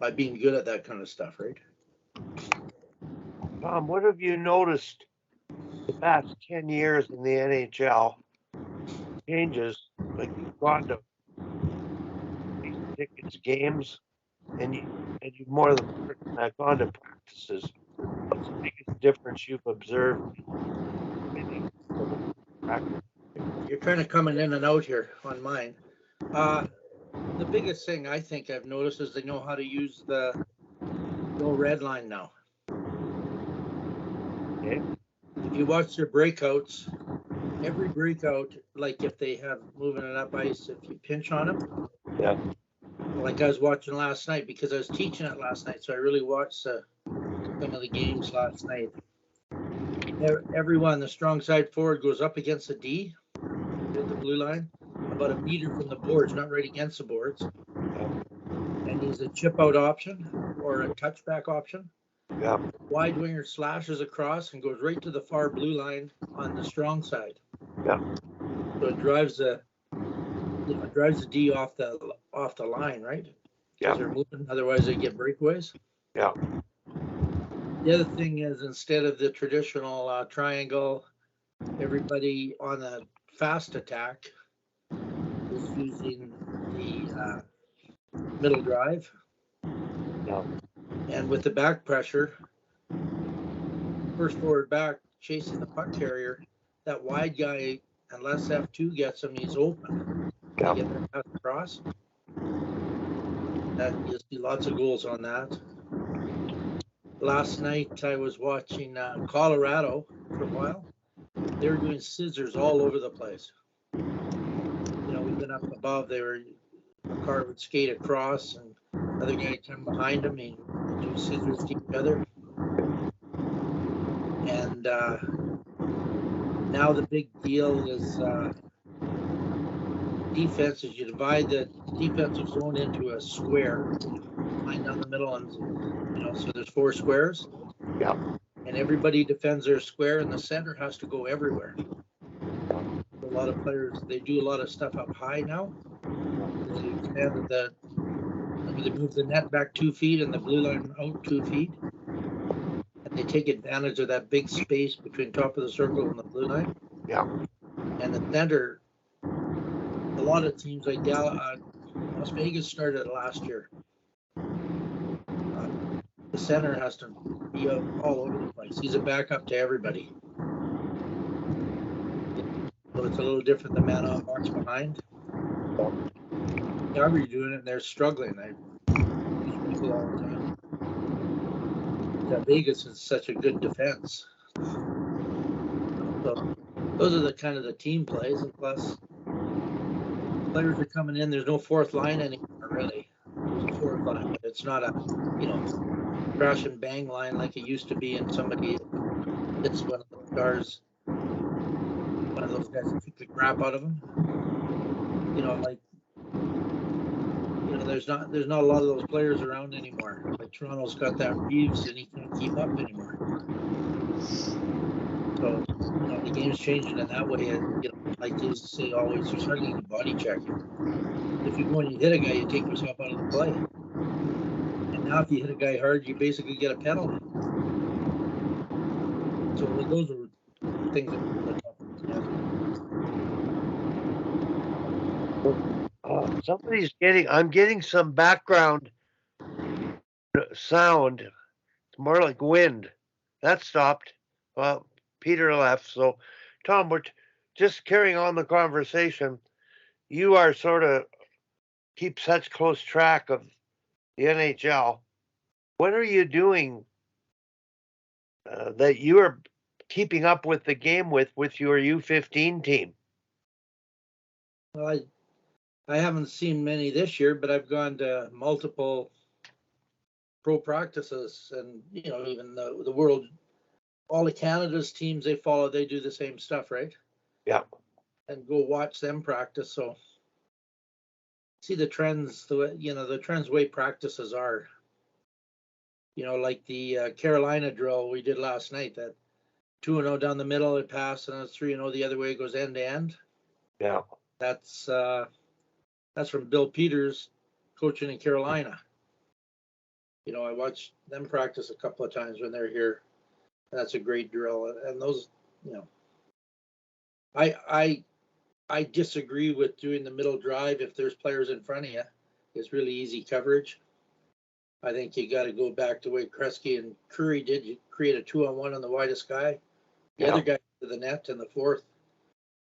by being good at that kind of stuff, right? Tom, what have you noticed the past 10 years in the NHL? Changes, like you've gone to tickets, games, and you've more than gone to practices. What's the biggest difference you've observed? You're kind of coming in and out here on mine. The biggest thing I think I've noticed is they know how to use the no red line now. Okay. If you watch their breakouts, every breakout, like if they have moving it up ice, if you pinch on them, yeah. Like I was watching last night because I was teaching it last night, so I really watched some of the games last night. Everyone, the strong side forward goes up against the D, the blue line, about a meter from the boards, not right against the boards. And he's a chip out option or a touchback option. Yeah. Wide winger slashes across and goes right to the far blue line on the strong side. Yeah. So it drives the D off the line, right? Because they're moving, otherwise they get breakaways. Yeah. The other thing is, instead of the traditional triangle, everybody on the fast attack is using the middle drive. Yeah. And with the back pressure, first forward back chasing the puck carrier, that wide guy, unless F2 gets him, he's open. Yeah. Get that pass across. That you'll see lots of goals on that. Last night I was watching Colorado for a while. They were doing scissors all over the place. You know, even up above, a car would skate across and another guy would come behind him and do scissors to each other. And now the big deal is defense is you divide the defensive zone into a square, line down the middle, and so there's 4 squares. Yeah. And everybody defends their square, and the center has to go everywhere. A lot of players, they do a lot of stuff up high now. They expanded they move the net back 2 feet and the blue line out 2 feet. And they take advantage of that big space between top of the circle and the blue line. Yeah. And the center, a lot of teams like Las Vegas started it last year. The center has to be all over the place. He's a backup to everybody. So it's a little different than man on box behind. Calgary's doing it and they're struggling. I use people all the time. That Vegas is such a good defense. So those are the kind of the team plays, and plus players are coming in. There's no fourth line anymore, really. There's a fourth line, but it's not a crash and bang line like it used to be, and somebody hits one of those guys that kick the crap out of them. There's not a lot of those players around anymore. Like Toronto's got that Reeves, and he can't keep up anymore. So the game's changing in that way. And, like they used to say, always there's hardly any body checking. If you go and you hit a guy, you take yourself out of the play. And now if you hit a guy hard, you basically get a penalty. So those are things that I'm getting some background sound. It's more like wind. That stopped. Well, Peter left. So, Tom, we're just carrying on the conversation. You are sort of keep such close track of the NHL. What are you doing that you are keeping up with the game with your U15 team? Well, I haven't seen many this year, but I've gone to multiple pro practices, and even the world, all of Canada's teams they follow, they do the same stuff, right? Yeah. And go watch them practice. So see the trends, the trends way practices are. Like the Carolina drill we did last night, that 2-0 down the middle, it passed, and it's 3-0 the other way, it goes end to end. Yeah. That's from Bill Peters coaching in Carolina. I watched them practice a couple of times when they're here. That's a great drill. And those, I I disagree with doing the middle drive if there's players in front of you. It's really easy coverage. I think you got to go back to what Kresge and Curry did. You create a 2-on-1 on the widest guy. The other guy to the net, and the fourth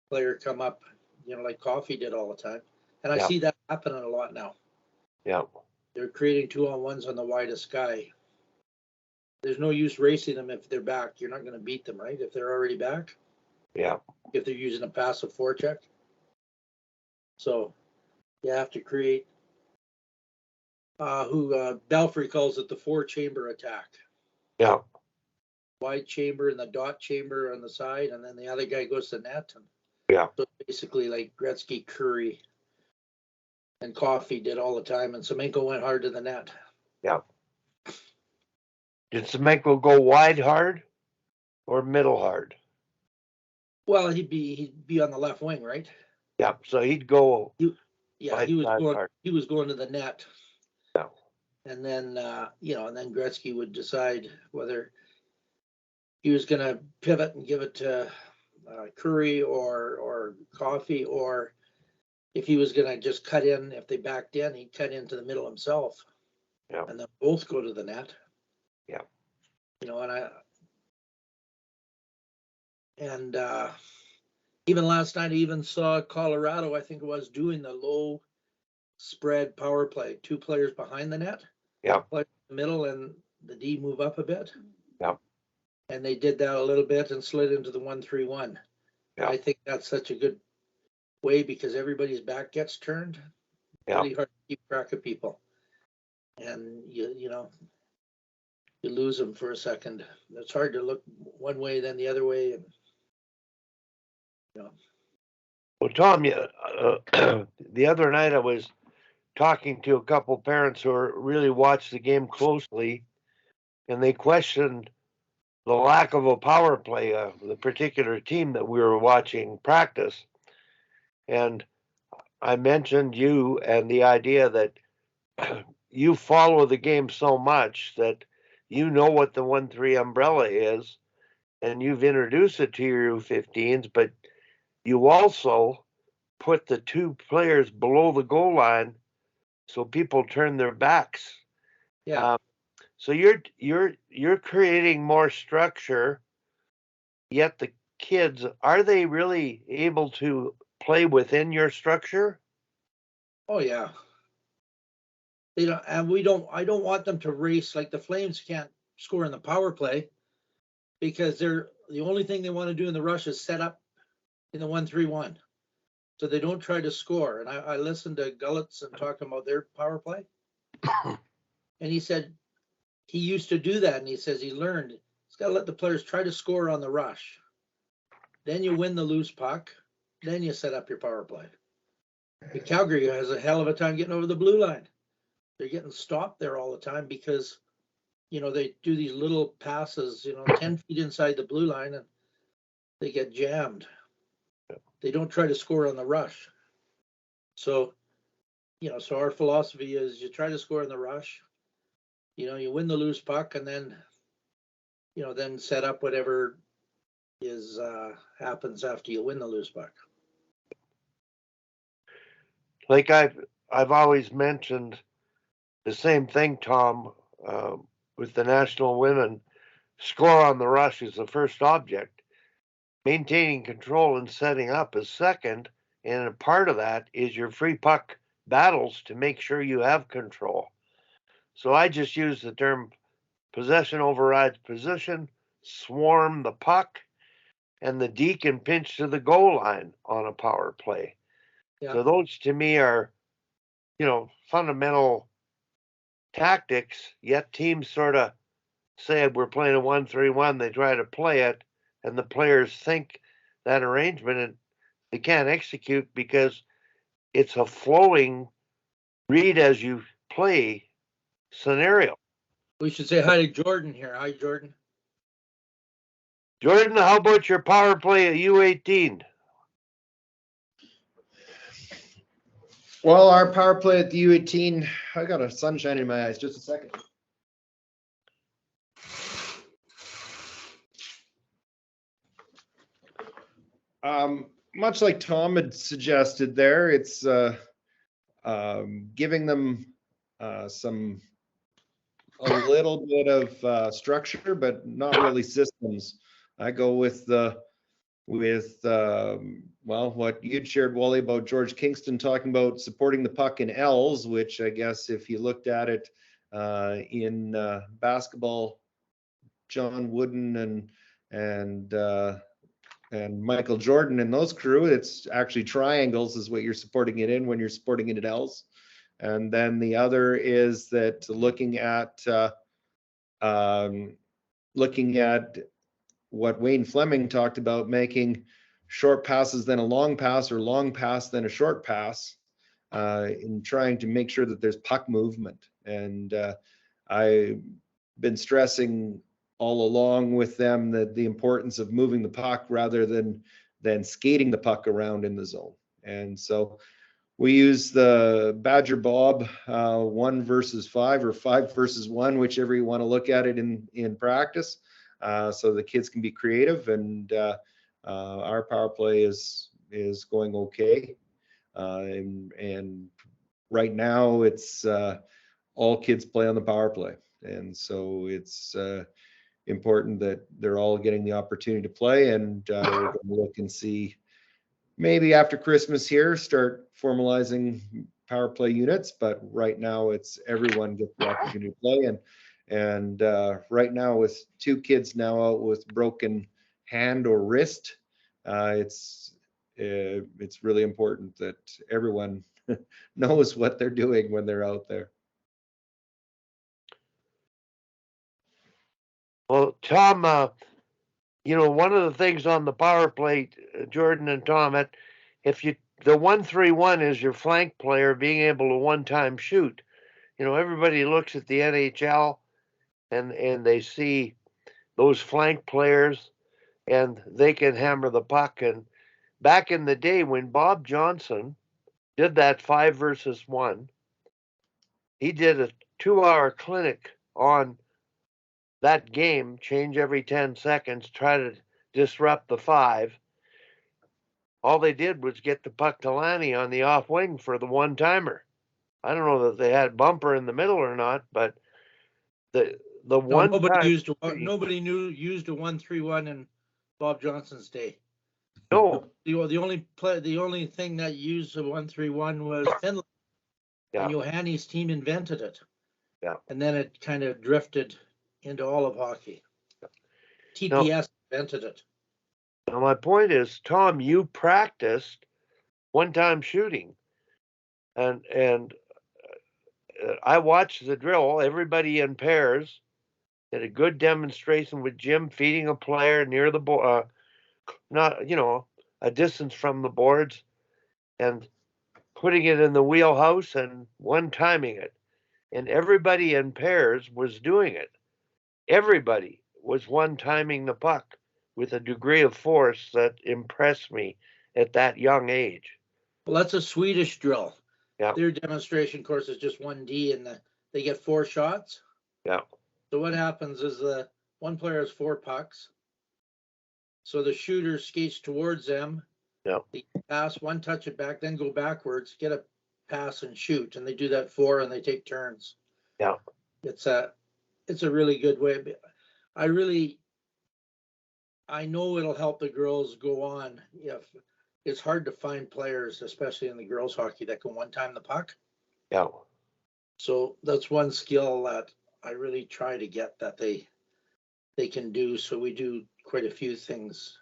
player come up, like Coffee did all the time. And I see that happening a lot now. Yeah. They're creating 2-on-1s on the widest guy. There's no use racing them if they're back. You're not going to beat them, right? If they're already back. Yeah. If they're using a passive forecheck. So you have to create Belfry calls it the 4-chamber attack. Yeah. Wide chamber and the dot chamber on the side, and then the other guy goes to net. And Yeah. so basically like Gretzky, Curry, and Coffee did all the time, and Semenko went hard to the net. Yeah. Did Semenko go wide hard or middle hard? Well, he'd be on the left wing, right? Yeah. So he'd go. He was going. Hard. He was going to the net. Yeah. And then and then Gretzky would decide whether he was going to pivot and give it to Curry or Coffee, or if he was going to just cut in. If they backed in, he'd cut into the middle himself. Yeah. And then both go to the net. Yeah. And even last night, I even saw Colorado, I think it was, doing the low spread power play. 2 players behind the net. Yeah. Play in the middle and the D move up a bit. Yeah. And they did that a little bit and slid into the 1-3-1. Yeah. I think that's such a good way because everybody's back gets turned. Yeah. Really hard to keep track of people. And you lose them for a second. It's hard to look one way then the other way, and Well, Tom, the other night I was talking to a couple parents who really watched the game closely, and they questioned the lack of a power play of the particular team that we were watching practice. And I mentioned you and the idea that you follow the game so much that you know what the 1-3 umbrella is, and you've introduced it to your U15s, but you also put the 2 players below the goal line so people turn their backs. yeah. So you're creating more structure, yet the kids, are they really able to play within your structure? Oh yeah. They don't, and I don't want them to race. Like the Flames can't score in the power play because the only thing they want to do in the rush is set up in the 1-3-1. So they don't try to score. And I listened to Gullitz and talking about their power play. And he said he used to do that. And he says he learned he's got to let the players try to score on the rush. Then you win the loose puck. Then you set up your power play. But Calgary has a hell of a time getting over the blue line. They're getting stopped there all the time because, they do these little passes, 10 feet inside the blue line, and they get jammed. They don't try to score on the rush. So, so our philosophy is you try to score in the rush, you win the loose puck, and then, then set up whatever is happens after you win the loose puck. Like I've always mentioned the same thing, Tom, with the national women. Score on the rush is the first object. Maintaining control and setting up is second, and a part of that is your free puck battles to make sure you have control. So I just use the term possession overrides position, swarm the puck, and the D can pinch to the goal line on a power play. Yeah. So those to me are, fundamental tactics, yet teams sort of say we're playing a 1-3-1, they try to play it, and the players think that arrangement, and they can't execute because it's a flowing read as you play scenario. We should say hi to Jordan here. Hi, Jordan. Jordan, how about your power play at U18? Well, our power play at the U18, I got a sunshine in my eyes. Just a second. Much like Tom had suggested there, it's giving them a little bit of structure, but not really systems. I go with what you'd shared, Wally, about George Kingston talking about supporting the puck in L's, which I guess if you looked at it in basketball, John Wooden and Michael Jordan and those crew, it's actually triangles is what you're supporting it in when you're supporting it in L's. And then the other is that looking at what Wayne Fleming talked about, making short passes then a long pass, or long pass then a short pass, in trying to make sure that there's puck movement. And I've been stressing all along with them that the importance of moving the puck rather than skating the puck around in the zone. And so we use the Badger Bob 1 versus 5 or 5 versus 1, whichever you want to look at it in practice, so the kids can be creative. And our power play is going okay. And right now it's all kids play on the power play. And so it's important that they're all getting the opportunity to play. And we're going to look and see, maybe after Christmas here, start formalizing power play units. But right now it's everyone gets the opportunity to play. And right now, with 2 kids now out with broken hand or wrist, it's really important that everyone knows what they're doing when they're out there. Well, Tom, one of the things on the power play, Jordan and Tom, the 1-3-1 is your flank player being able to one-time shoot. Everybody looks at the NHL and they see those flank players and they can hammer the puck. And back in the day when Bob Johnson did that 5 versus 1, he did a 2-hour clinic on that game, change every 10 seconds, try to disrupt the 5. All they did was get the puck to Lanny on the off wing for the one-timer. I don't know that they had bumper in the middle or not, but the one nobody used a 1-3-1 in Bob Johnson's day. No. The only thing that used a 1-3-1 was Finland. Yeah. And Johanni's team invented it. Yeah. And then it kind of drifted into all of hockey. TPS invented it. Now my point is, Tom, you practiced one-time shooting, and I watched the drill. Everybody in pairs did a good demonstration with Jim feeding a player near the board, not a distance from the boards, and putting it in the wheelhouse and one-timing it. And everybody in pairs was doing it. Everybody was one-timing the puck with a degree of force that impressed me at that young age. Well, that's a Swedish drill. Yeah. Their demonstration course is just 1D, and they get 4 shots. Yeah. So what happens is the one player has 4 pucks. So the shooter skates towards them. Yeah. They pass, one touch it back, then go backwards, get a pass and shoot. And they do that 4, and they take turns. Yeah. It's a really good way. I know it'll help the girls go on. It's hard to find players, especially in the girls hockey, that can one-time the puck. Yeah. So that's one skill that I really try to get that they can do. So we do quite a few things.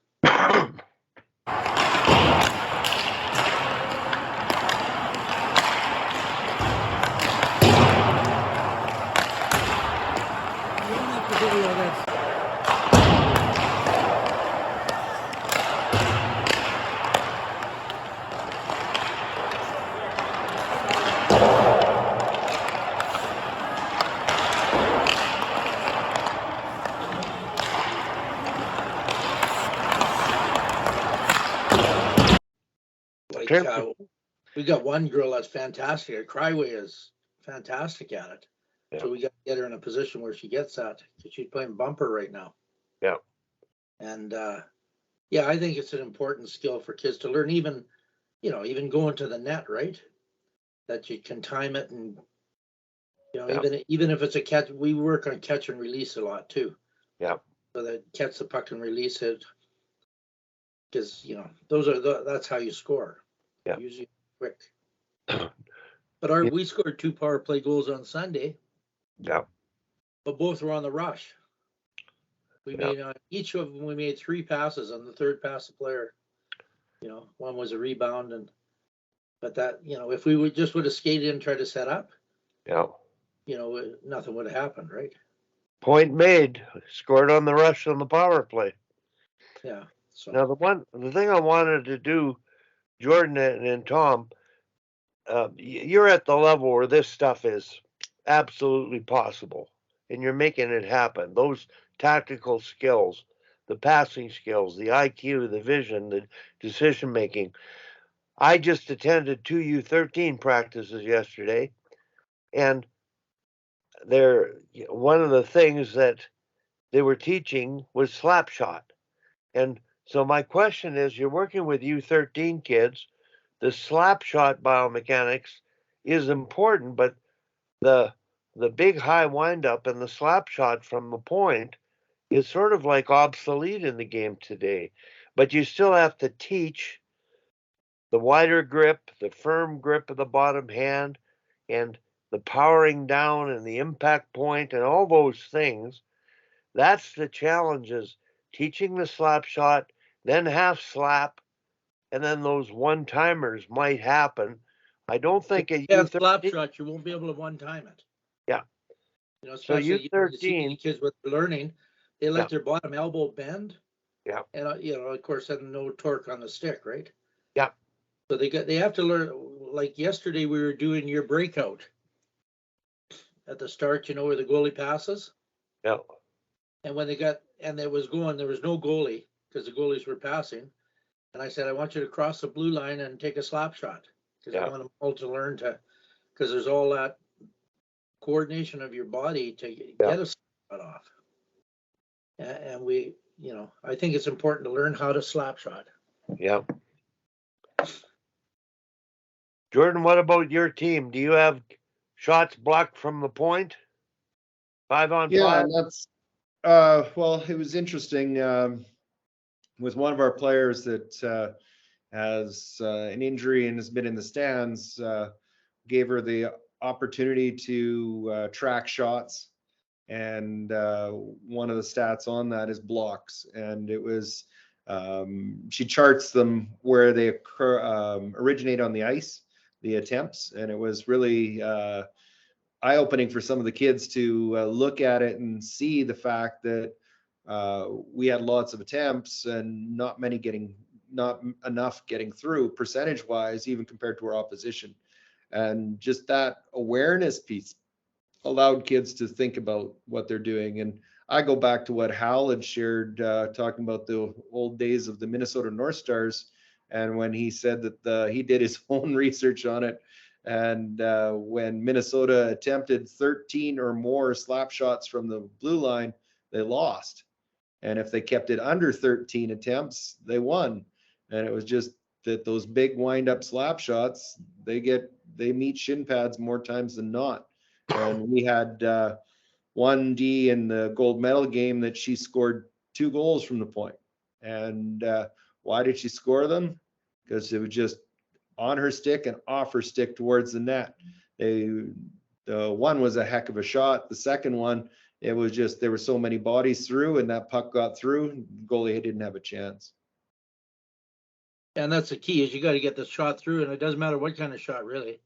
We got one girl that's fantastic. Cryway is fantastic at it. Yeah. So we got to get her in a position where she gets that, because she's playing bumper right now. Yeah. And Yeah, I think it's an important skill for kids to learn, even, even going to the net, right? That you can time it and, Yeah. even if it's a catch, we work on catch and release a lot too. Yeah. So that catch the puck and release it. Because, that's how you score. Yeah. Usually quick. But we scored 2 power play goals on Sunday, Yeah. but both were on the rush. We Yeah. made each of them. We made 3 passes. On the third pass, the player, one was a rebound, but that, if we would have skated and tried to set up, Yeah. nothing would have happened, right? Point made. Scored on the rush on the power play. Yeah. So Now the thing I wanted to do, Jordan and Tom, you're at the level where this stuff is absolutely possible, and you're making it happen. Those tactical skills, the passing skills, the IQ, the vision, the decision making. I just attended 2 U13 practices yesterday, and one of the things that they were teaching was slap shot. And so my question is, you're working with U13 kids, the slap shot biomechanics is important, but the big high windup and the slap shot from the point is sort of like obsolete in the game today. But you still have to teach the wider grip, the firm grip of the bottom hand, and the powering down and the impact point and all those things. That's the challenges. Teaching the slap shot, then half slap, and then those one timers might happen. I don't think a slap shot, you won't be able to one time it. Yeah. So Especially the CBD kids with learning, they let Yeah. their bottom elbow bend. Yeah. And of course, then no torque on the stick, right? Yeah. So they have to learn. Like yesterday, we were doing your breakout at the start. Where the goalie passes. Yeah. And when there was no goalie because the goalies were passing. And I said, I want you to cross the blue line and take a slap shot because I want them all to learn because there's all that coordination of your body to get a slap shot off. And we, I think it's important to learn how to slap shot. Yeah. Jordan, what about your team? Do you have shots blocked from the point? 5-on-5? Yeah, and that's well, it was interesting with one of our players that has an injury and has been in the stands. Gave her the opportunity to track shots, and one of the stats on that is blocks, and it was she charts them where they occur, originate on the ice, the attempts, and it was really eye-opening for some of the kids to look at it and see the fact that we had lots of attempts and not enough getting through percentage-wise, even compared to our opposition. And just that awareness piece allowed kids to think about what they're doing. And I go back to what Hal had shared, talking about the old days of the Minnesota North Stars, and when he said that he did his own research on it. And when Minnesota attempted 13 or more slap shots from the blue line, they lost. And if they kept it under 13 attempts, they won. And it was just that those big wind-up slap shots, they meet shin pads more times than not. And we had one D in the gold medal game that she scored 2 goals from the point. And why did she score them? Because it was just on her stick and off her stick towards the net. The one was a heck of a shot. The second one, it was just there were so many bodies through, and that puck got through. Goalie didn't have a chance. And that's the key, is you got to get the shot through, and it doesn't matter what kind of shot, really.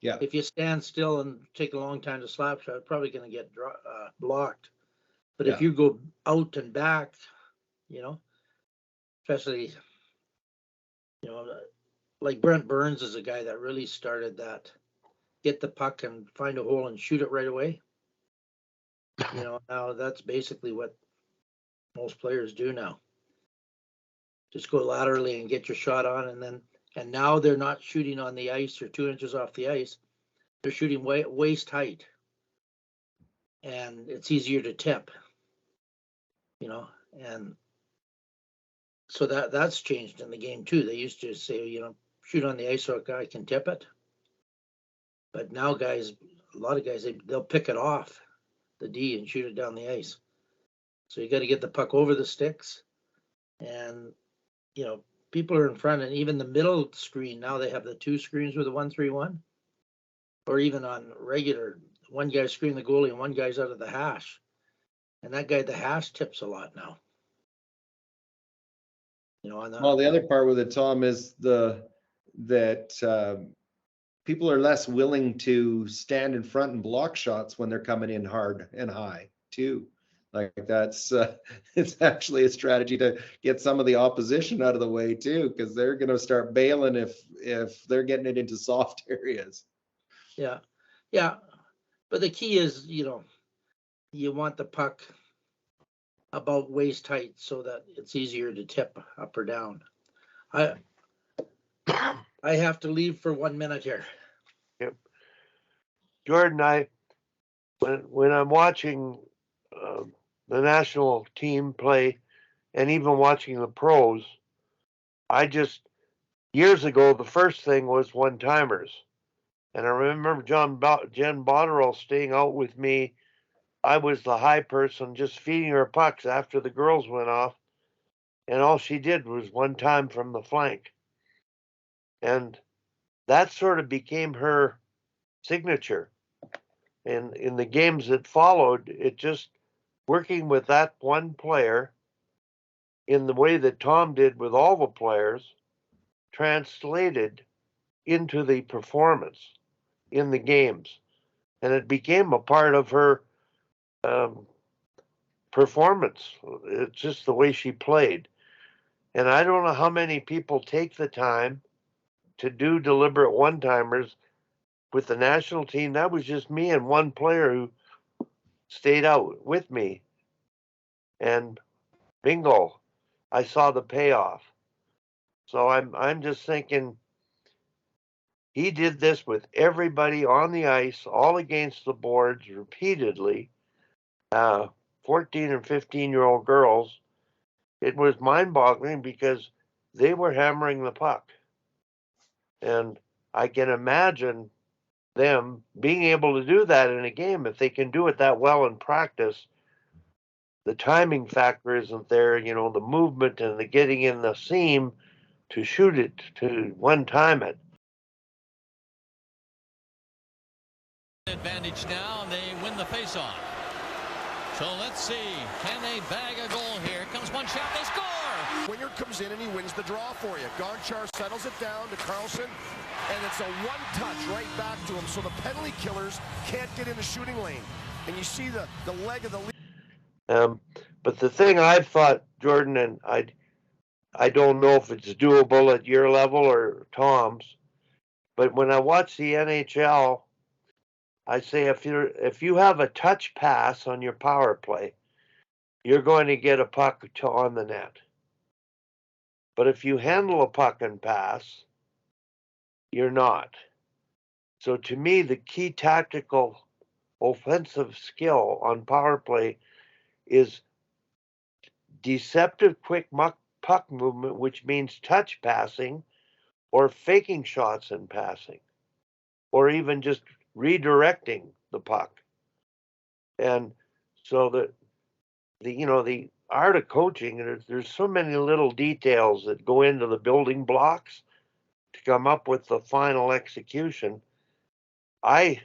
Yeah. If you stand still and take a long time to slap shot, probably going to get blocked. But if you go out and back, especially, like Brent Burns is a guy that really started that. Get the puck and find a hole and shoot it right away. Now that's basically what most players do now. Just go laterally and get your shot on, and now they're not shooting on the ice or 2 inches off the ice. They're shooting waist height, and it's easier to tip. And So that's changed in the game too. They used to say, shoot on the ice so a guy can tip it. But now guys, a lot of guys, they'll pick it off the D and shoot it down the ice. So you got to get the puck over the sticks. And, people are in front, and even the middle screen, now they have the two screens with the 1-3-1. Or even on regular, one guy's screening the goalie and one guy's out of the hash. And that guy at the hash tips a lot now. Well, the other part with it, Tom, is that people are less willing to stand in front and block shots when they're coming in hard and high too. Like that's it's actually a strategy to get some of the opposition out of the way too, because they're going to start bailing if they're getting it into soft areas. Yeah, but the key is, you want the puck about waist height so that it's easier to tip up or down. I have to leave for 1 minute here. Yep. Jordan, when I'm watching the national team play and even watching the pros, years ago, the first thing was one-timers. And I remember Jen Botterill staying out with me. I was the high person just feeding her pucks after the girls went off. And all she did was one time from the flank. And that sort of became her signature. And in the games that followed, it just working with that one player in the way that Tom did with all the players translated into the performance in the games. And it became a part of her performance. It's just the way she played. And I don't know how many people take the time to do deliberate one-timers with the national team. That was just me and one player who stayed out with me. And bingo, I saw the payoff. So I'm just thinking he did this with everybody on the ice, all against the boards repeatedly. 14 and 15-year-old girls. It was mind-boggling because they were hammering the puck. And I can imagine them being able to do that in a game. If they can do it that well in practice, the timing factor isn't there, the movement and the getting in the seam to shoot it, to one time it. Advantage now, and they win the faceoff. So let's see, can they bag a goal here? Comes one shot, they score! Winger comes in and he wins the draw for you. Gonchar settles it down to Carlson, and it's a one-touch right back to him, so the penalty killers can't get in the shooting lane. And you see the leg of the... But the thing I've thought, Jordan, and I don't know if it's doable at your level or Tom's, but when I watch the NHL, I say if you have a touch pass on your power play, you're going to get a puck on the net. But if you handle a puck and pass, you're not. So to me, the key tactical offensive skill on power play is deceptive quick puck movement, which means touch passing or faking shots and passing, or even just redirecting the puck. And so the art of coaching, there's so many little details that go into the building blocks to come up with the final execution. I'm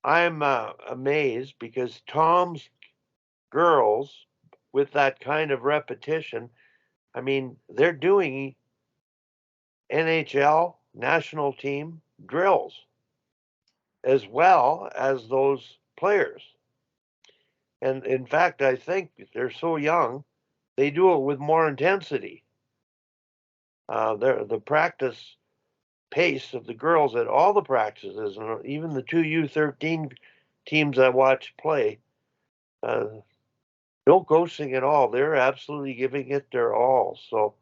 amazed because Tom's girls, with that kind of repetition, I mean, they're doing NHL national team drills as well as those players. And in fact, I think they're so young, they do it with more intensity. The practice pace of the girls at all the practices, and even the two U13 teams I watch play, no ghosting at all. They're absolutely giving it their all. So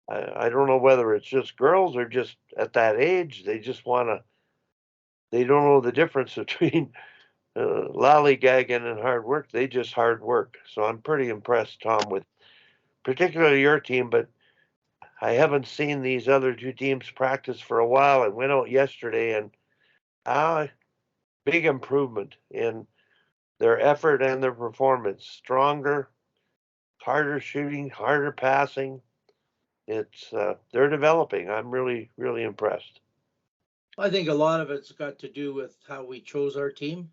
I don't know whether it's just girls or just at that age, they just they don't know the difference between lollygagging and hard work. They just hard work. So I'm pretty impressed, Tom, with particularly your team, but I haven't seen these other two teams practice for a while. I went out yesterday and big improvement in their effort and their performance. Stronger, harder shooting, harder passing. It's they're developing. I'm really, really impressed. I think a lot of it's got to do with how we chose our team.